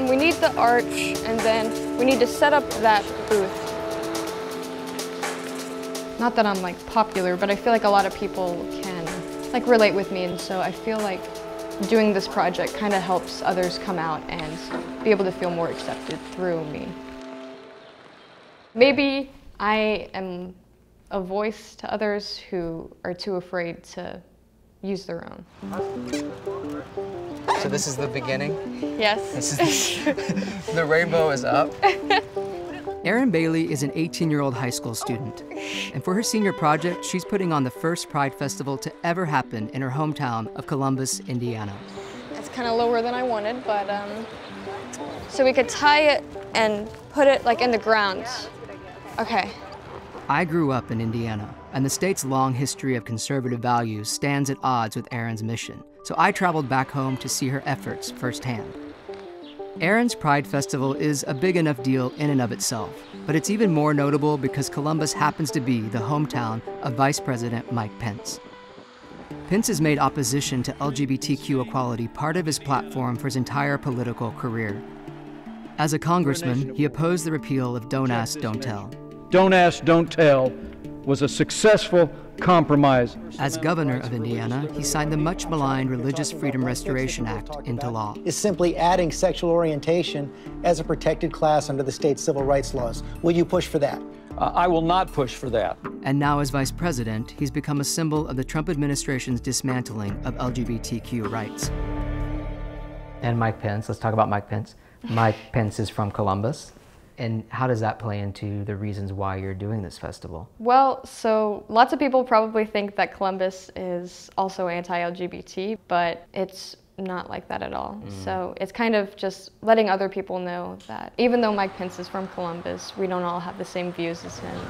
We need the arch, and then we need to set up that booth. Not that I'm like popular, but I feel like a lot of people can like relate with me, and so I feel like doing this project kind of helps others come out and be able to feel more accepted through me. Maybe I am a voice to others who are too afraid to use their own. So this is the beginning? Yes. The rainbow is up. Erin Bailey is an 18-year-old high school student. And for her senior project, she's putting on the first Pride Festival to ever happen in her hometown of Columbus, Indiana. It's kind of lower than I wanted, but so we could tie it and put it like in the ground. Okay. I grew up in Indiana, and the state's long history of conservative values stands at odds with Erin's mission. So I traveled back home to see her efforts firsthand. Erin's Pride Festival is a big enough deal in and of itself, but it's even more notable because Columbus happens to be the hometown of Vice President Mike Pence. Pence has made opposition to LGBTQ equality part of his platform for his entire political career. As a congressman, he opposed the repeal of Don't Ask, Don't Tell. Don't Ask, Don't Tell was a successful compromise. As governor of Indiana, he signed the much maligned Religious Freedom Restoration Act into law. Is simply adding sexual orientation as a protected class under the state's civil rights laws. Will you push for that? I will not push for that. And now as vice president, he's become a symbol of the Trump administration's dismantling of LGBTQ rights. And Mike Pence, let's talk about Mike Pence. Mike Pence is from Columbus. And how does that play into the reasons why you're doing this festival? Well, so lots of people probably think that Columbus is also anti-LGBT, but it's not like that at all. So it's kind of just letting other people know that even though Mike Pence is from Columbus, we don't all have the same views as him.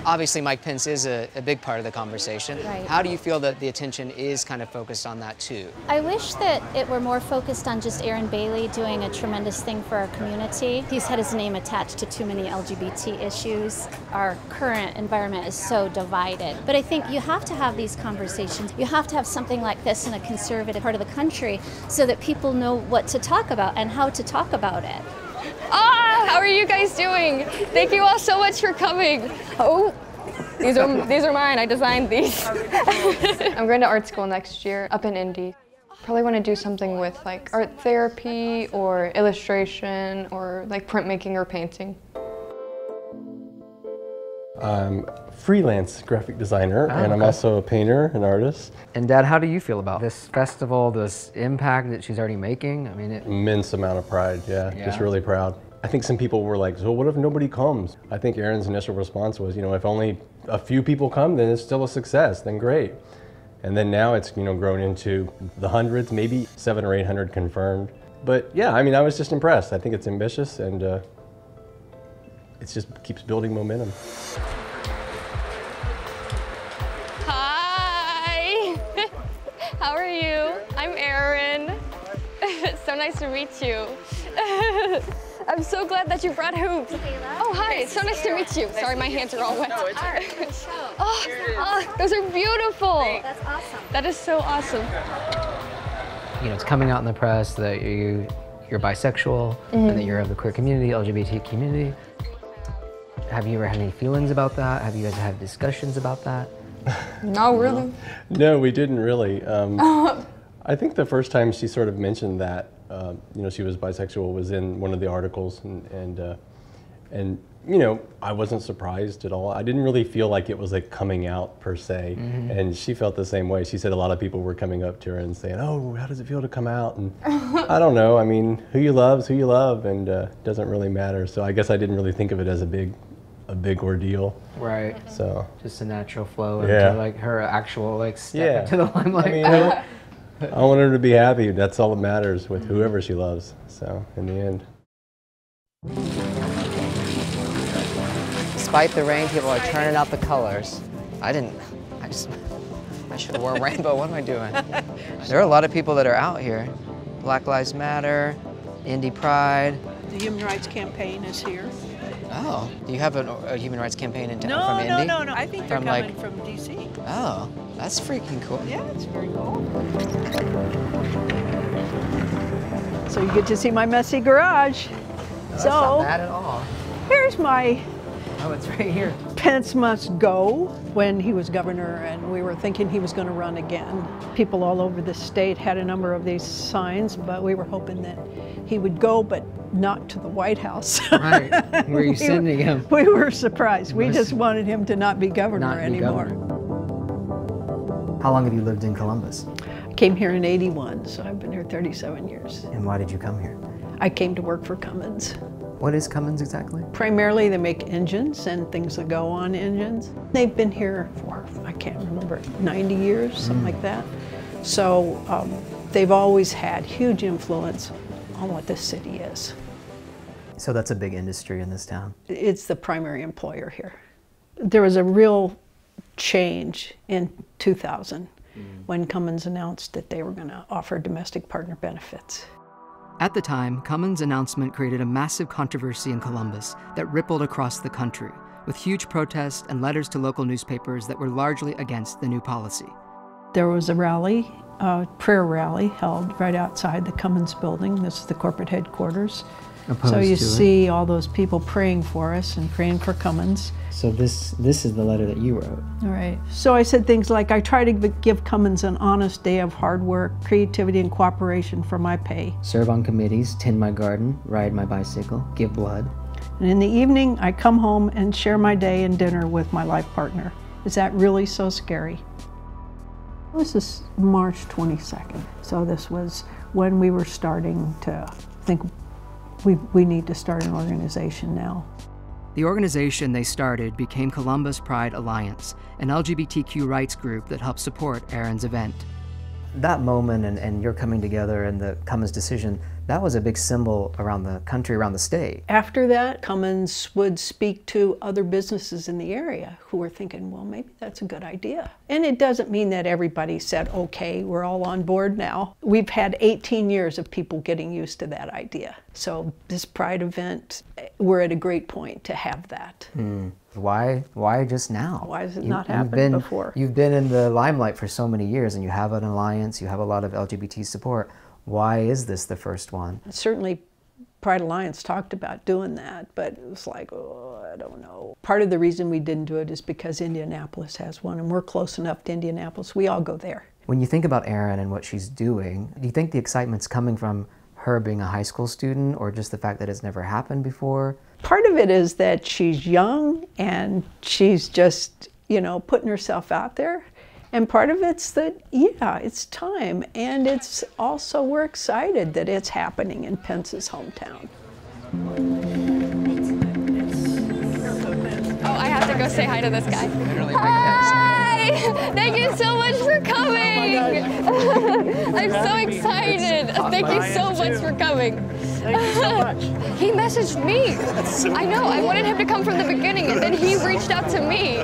Obviously, Mike Pence is a big part of the conversation. Right. How do you feel that the attention is kind of focused on that too? I wish that it were more focused on just Erin Bailey doing a tremendous thing for our community. He's had his name attached to too many LGBT issues. Our current environment is so divided. But I think you have to have these conversations. You have to have something like this in a conservative part of the country so that people know what to talk about and how to talk about it. How are you guys doing? Thank you all so much for coming. Oh, these are mine. I designed these. I'm going to art school next year up in Indy. Probably want to do something with like art therapy or illustration or like printmaking or painting. I'm a freelance graphic designer, and I'm also a painter and artist. And Dad, how do you feel about this festival, this impact that she's already making? I mean, Immense amount of pride, yeah, just really proud. I think some people were like, so what if nobody comes? I think Erin's initial response was, you know, if only a few people come, then it's still a success, then great. And then now it's, you know, grown into the hundreds, maybe 700 or 800 confirmed. But yeah, I mean, I was just impressed. I think it's ambitious, and it just keeps building momentum. Hi, how are you? I'm Erin. So nice to meet you. I'm so glad that you brought hoops. Oh, hi, it's so nice to meet you. Sorry, my hands are all wet. Oh, those are beautiful. That's awesome. That is so awesome. you know, it's coming out in the press that you're bisexual and that you're of the queer community, LGBT community. Have you ever had any feelings about that? Have you guys had discussions about that? No, really. No, we didn't really. I think the first time she sort of mentioned that, you know, she was bisexual was in one of the articles, and you know, I wasn't surprised at all. I didn't really feel like it was like coming out per se, and she felt the same way. She said a lot of people were coming up to her and saying, "Oh, how does it feel to come out?" And I don't know. I mean, who you love is who you love, and it doesn't really matter. So I guess I didn't really think of it as a big ordeal. Right. So just a natural flow into like her actual like step into the limelight. I mean, I want her to be happy. That's all that matters with whoever she loves. So in the end. Despite the rain, people are turning out the colors. I should have worn rainbow. What am I doing? There are a lot of people that are out here. Black Lives Matter, Indy Pride. The Human Rights Campaign is here. Oh, do you have a human rights campaign in town from Indy? No. I think they're coming from D.C. Oh, that's freaking cool. Yeah, it's very cool. So you get to see my messy garage. That's not bad at all. Here's my Oh, it's right here. Pence must go. When he was governor and we were thinking he was going to run again, people all over the state had a number of these signs, but we were hoping that he would go, but not to the White House. Right. Were you sending him? We were surprised. We just wanted him to not be governor anymore. How long have you lived in Columbus? I came here in '81, so I've been here 37 years. And why did you come here? I came to work for Cummins. What is Cummins exactly? Primarily they make engines and things that go on engines. They've been here for, I can't remember, 90 years, something like that. So they've always had huge influence on what this city is. So that's a big industry in this town. It's the primary employer here. There was a real change in 2000 when Cummins announced that they were going to offer domestic partner benefits. At the time, Cummins' announcement created a massive controversy in Columbus that rippled across the country, with huge protests and letters to local newspapers that were largely against the new policy. There was a rally, a prayer rally held right outside the Cummins building. This is the corporate headquarters. So you see all those people praying for us and praying for Cummins. So this is the letter that you wrote. All right. So I said things like, I try to give Cummins an honest day of hard work, creativity, and cooperation for my pay. Serve on committees, tend my garden, ride my bicycle, give blood. And in the evening, I come home and share my day and dinner with my life partner. Is that really so scary? This is March 22nd. So this was when we were starting to think we need to start an organization now. The organization they started became Columbus Pride Alliance, an LGBTQ rights group that helped support Erin's event. That moment and your coming together and the Cummins decision, that was a big symbol around the country, around the state. After that, Cummins would speak to other businesses in the area who were thinking, well, maybe that's a good idea. And it doesn't mean that everybody said, okay, we're all on board now. We've had 18 years of people getting used to that idea. So this Pride event, we're at a great point to have that. Why just now? Why has it not happened before? You've been in the limelight for so many years and you have an alliance, you have a lot of LGBT support. Why is this the first one? Certainly Pride Alliance talked about doing that, but it was like, oh, I don't know. Part of the reason we didn't do it is because Indianapolis has one and we're close enough to Indianapolis. We all go there. When you think about Erin and what she's doing, do you think the excitement's coming from her being a high school student or just the fact that it's never happened before? Part of it is that she's young and she's just, you know, putting herself out there. And part of it's that, yeah, it's time. And it's also, we're excited that it's happening in Pence's hometown. Oh, I have to go say hi to this guy. Hi! Thank you so much for coming! I'm so excited. Thank you so much for coming. Thank you so much. He messaged me. I know, I wanted him to come from the beginning, and then he reached out to me.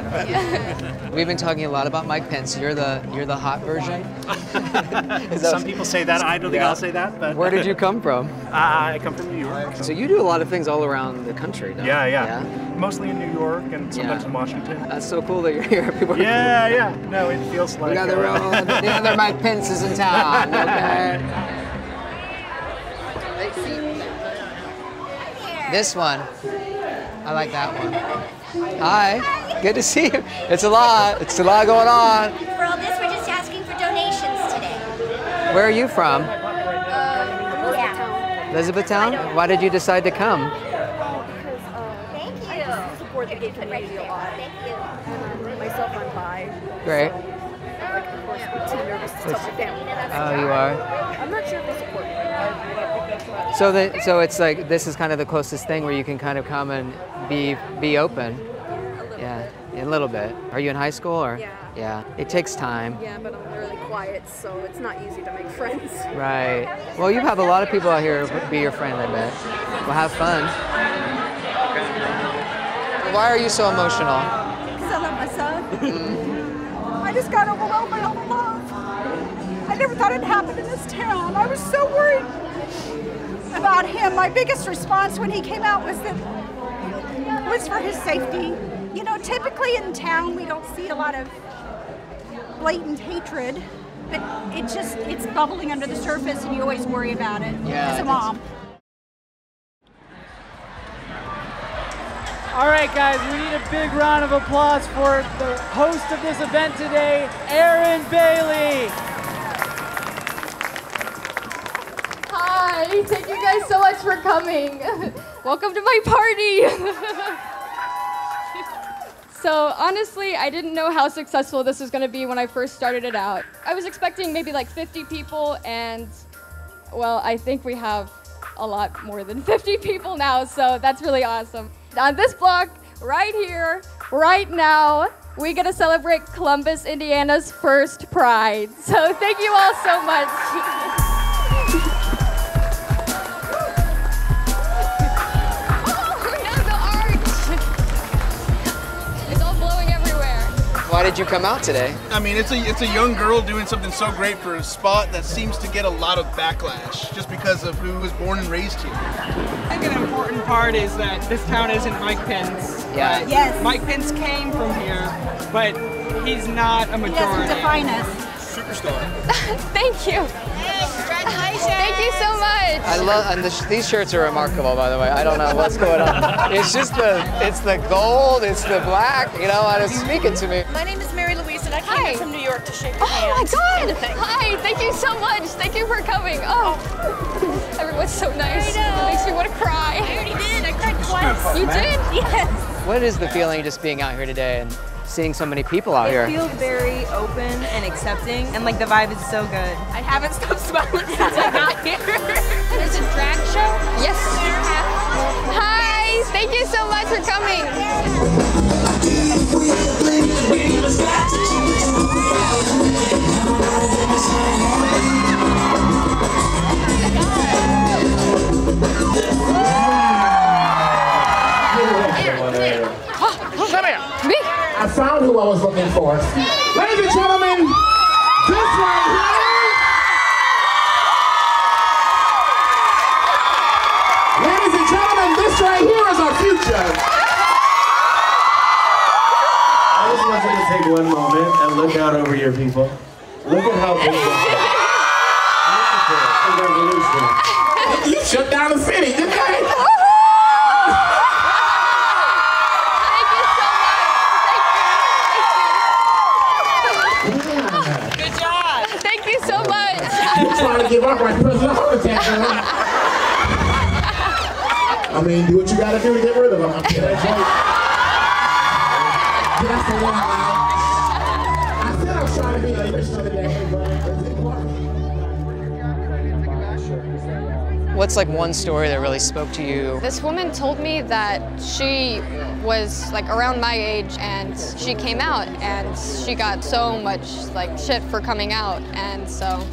We've been talking a lot about Mike Pence. You're the hot version. Some people say that. I don't think I'll say that. But where did you come from? I come from New York. So you do a lot of things all around the country, don't you? Yeah. Mostly in New York and sometimes in Washington. That's so cool that you're here. People yeah. No, it feels like... We got the other Mike Pence is in town, okay? This one. I like that one. Hi. Good to see you. It's a lot going on. For all this, we're just asking for donations today. Where are you from? Elizabethtown. Why did you decide to come? Thank you. Support the gay community a lot. Thank you. And myself, I'm bi. Great. Like, of course, I'm too nervous to tell my family. Oh, you are? I'm not sure if they support me. So it's like, this is kind of the closest thing where you can kind of come and be open. Yeah, a little bit. Are you in high school or? Yeah. It takes time. Yeah, but I'm really quiet, so it's not easy to make friends. Right. Well, you have a lot of people out here be your friend, I bet. Well, have fun. Why are you so emotional? Because I love my son. I just got overwhelmed by all the love. I never thought it'd happen in this town. I was so worried about him. My biggest response when he came out was for his safety. You know, typically in town we don't see a lot of blatant hatred but it's bubbling under the surface, and you always worry about it as a mom. All right, guys, we need a big round of applause for the host of this event today, Erin Bailey. Hi, thank you guys so much for coming. Welcome to my party. So honestly, I didn't know how successful this was going to be when I first started it out. I was expecting maybe like 50 people, and well, I think we have a lot more than 50 people now, so that's really awesome. On this block, right here, right now, we get to celebrate Columbus, Indiana's first Pride. So thank you all so much. Why did you come out today? I mean, it's a young girl doing something so great for a spot that seems to get a lot of backlash just because of who was born and raised here. I think an important part is that this town isn't Mike Pence. Yeah. Yes. Mike Pence came from here, but he's not a majority. He doesn't define us. Superstar. Thank you. Congratulations. Thank you so much. I love, and these shirts are remarkable, by the way. I don't know what's going on. It's just it's the gold, it's the black, you know, and it's speaking to me. My name is Mary Louise, and I came here from New York to shake your hand. Oh my God! Hi, thank you so much. Thank you for coming. Oh, everyone's so nice. It makes me want to cry. I already did. I cried twice. You did? Yes. What is the feeling just being out here today and seeing so many people out here? It feels very open and accepting, and like the vibe is so good. I haven't stopped smiling since I got here. There's a drag show? Yes. Hi, thank you so much for coming. Come here. Me? I found who I was looking for. Ladies and gentlemen, this right here. Ladies and gentlemen, this right here is our future. I just want you to take one moment and look out over your people. Look at how big this is. You shut down the city, didn't they? Trying to give up right President heart attack. I mean, do what you gotta do to get rid of them. I'm kidding. That's the one. I said I was trying to be a Christian today, but What's like one story that really spoke to you? This woman told me that she was like around my age, and she came out, and she got so much like shit for coming out, and so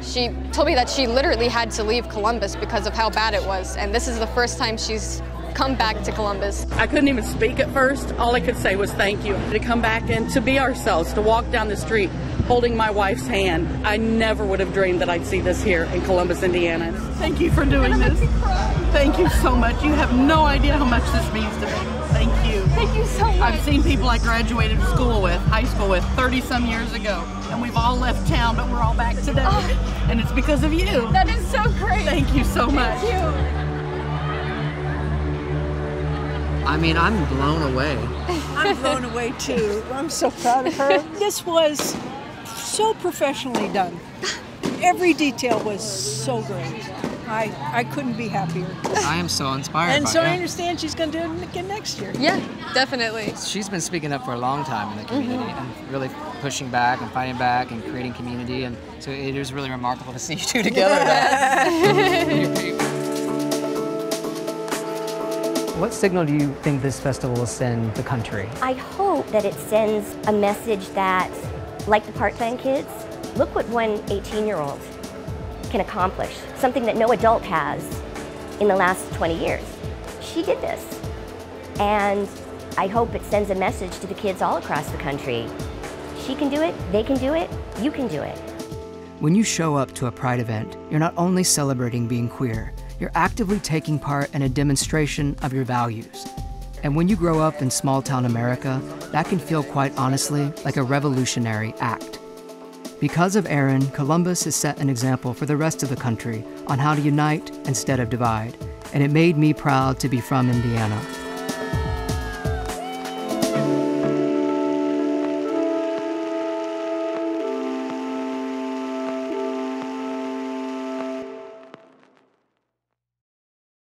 she told me that she literally had to leave Columbus because of how bad it was, and this is the first time she's come back to Columbus. I couldn't even speak at first. All I could say was thank you. To come back and to be ourselves, to walk down the street holding my wife's hand. I never would have dreamed that I'd see this here in Columbus, Indiana. Thank you for doing this. Thank you so much. You have no idea how much this means to me. Thank you. Thank you so much. I've seen people I graduated school with, high school with, 30-some years ago, and we've all left town, but we're all back today. And it's because of you. That is so great. Thank you so much. Thank you. I mean, I'm blown away. I'm blown away too. I'm so proud of her. This was so professionally done. Every detail was so great. I couldn't be happier. I am so inspired And by so it. I understand she's going to do it again next year. Yeah, definitely. She's been speaking up for a long time in the community and really pushing back and fighting back and creating community, and so it is really remarkable to see you two together. What signal do you think this festival will send the country? I hope that it sends a message that, like the part-time kids, look what one 18-year-old can accomplish, something that no adult has in the last 20 years. She did this. And I hope it sends a message to the kids all across the country. She can do it, they can do it, you can do it. When you show up to a Pride event, you're not only celebrating being queer, you're actively taking part in a demonstration of your values. And when you grow up in small-town America, that can feel quite honestly like a revolutionary act. Because of Erin, Columbus has set an example for the rest of the country on how to unite instead of divide, and it made me proud to be from Indiana.